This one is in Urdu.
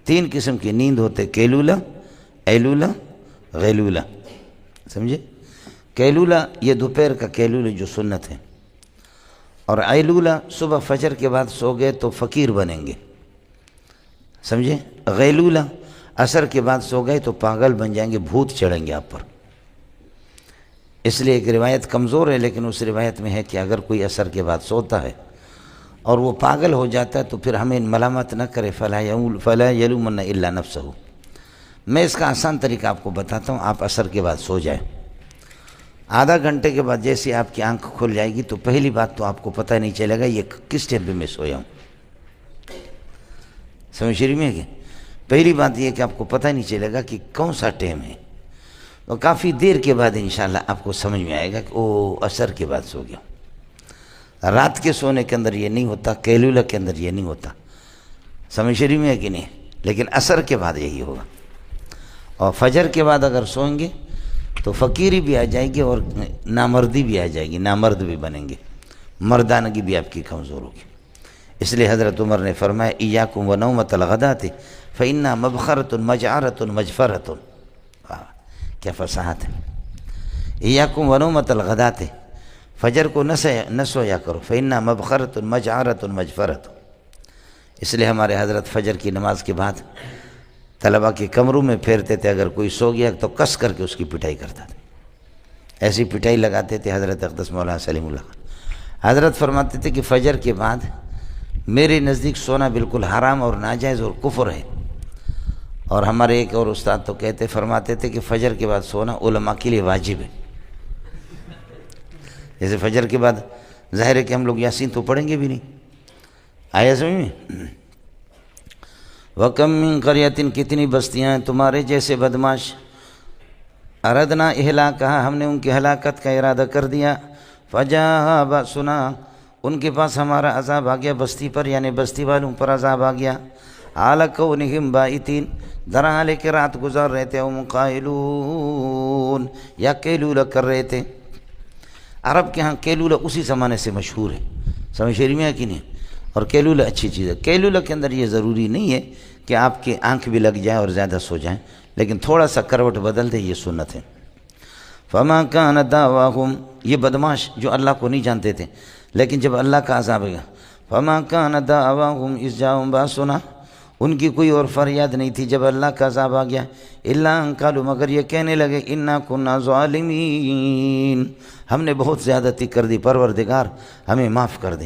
تین قسم کی نیند ہوتے، کیلولہ، ایلولہ، غیلولہ. سمجھے؟ کیلولہ یہ دوپہر کا کیلولہ جو سنت ہے، اور ایلولہ صبح فجر کے بعد سو گئے تو فقیر بنیں گے. سمجھے؟ غیلولہ عصر کے بعد سو گئے تو پاگل بن جائیں گے، بھوت چڑھیں گے آپ پر. اس لیے ایک روایت کمزور ہے، لیکن اس روایت میں ہے کہ اگر کوئی عصر کے بعد سوتا ہے اور وہ پاگل ہو جاتا ہے تو پھر ہمیں ملامت نہ کرے، فلا یلومن الا نفسہ. میں اس کا آسان طریقہ آپ کو بتاتا ہوں. آپ عصر کے بعد سو جائیں، آدھا گھنٹے کے بعد جیسے آپ کی آنکھ کھل جائے گی تو پہلی بات تو آپ کو پتہ نہیں چلے گا یہ کس ٹائم پہ میں سویا ہوں. سمجھ شریف میں ہے کہ پہلی بات یہ کہ آپ کو پتہ نہیں چلے گا کہ کون سا ٹائم ہے. تو کافی دیر کے بعد انشاءاللہ آپ کو سمجھ میں آئے گا کہ او عصر کے بعد سو گیا. رات کے سونے کے اندر یہ نہیں ہوتا، کیلولہ کے اندر یہ نہیں ہوتا. سمجھ شریف میں ہے کہ نہیں؟ لیکن عصر کے بعد یہی ہوگا. اور فجر کے بعد اگر سوئیں گے تو فقیری بھی آ جائے گی اور نامردی بھی آ جائے گی، نامرد بھی بنیں گے، مردانگی بھی آپ کی کمزور ہوگی. اس لیے حضرت عمر نے فرمایا ایاکم ونومۃ الغداۃ فإنہا مبخرۃ مجعرۃ مجفرۃ. کیا فصاحت ہے. ایاکم ونومۃ الغداۃ، فجر کو نہ سویا کرو، فإنہا مبخرۃ مجعرۃ مجفرۃ. اس لیے ہمارے حضرت فجر کی نماز کے بعد طلبہ کے کمروں میں پھیرتے تھے، اگر کوئی سو گیا تو کس کر کے اس کی پٹائی کرتا تھا. ایسی پٹائی لگاتے تھے حضرت اقدس مولانا سلیم اللہ خان. حضرت فرماتے تھے کہ فجر کے بعد میرے نزدیک سونا بالکل حرام اور ناجائز اور کفر ہے. اور ہمارے ایک اور استاد تو فرماتے تھے کہ فجر کے بعد سونا علماء کے لیے واجب ہے. جیسے فجر کے بعد ظاہر ہے کہ ہم لوگ یاسین تو پڑھیں گے بھی نہیں. آیا سمجھ میں؟ وَكَم مِّن قَرْيَةٍ، کتنی بستیاں ہیں تمہارے جیسے بدماش، اردنا اہلاکہا، ہم نے ان کی ہلاکت کا ارادہ کر دیا. فجاء بأسنا، ان کے پاس ہمارا عذاب آ گیا بستی پر، یعنی بستی والوں پر عذاب آ گیا. حال کونہم بائتین، درحال کہ رات گزار رہے تھے، ہم قائلون، یا کیلولہ کر رہے تھے. عرب کے ہاں کیلولہ اسی زمانے سے مشہور ہے. سمجھ شریف میں ہے کہ نہیں؟ اور کیلولہ اچھی چیز ہے. کیلولہ کے اندر یہ ضروری نہیں ہے کہ آپ کی آنکھ بھی لگ جائے اور زیادہ سو جائیں، لیکن تھوڑا سا کروٹ بدل دے، یہ سنت ہے. فما کان دعواہم، یہ بدماش جو اللہ کو نہیں جانتے تھے، لیکن جب اللہ کا عذاب گیا، فما کان دعواہم اذ جاءہم باسنا، ان کی کوئی اور فریاد نہیں تھی جب اللہ کا عذاب آ گیا، الا ان قالوا، مگر یہ کہنے لگے، انا کنا ظالمین، ہم نے بہت زیادتی کر دی، پروردگار ہمیں معاف کر دے.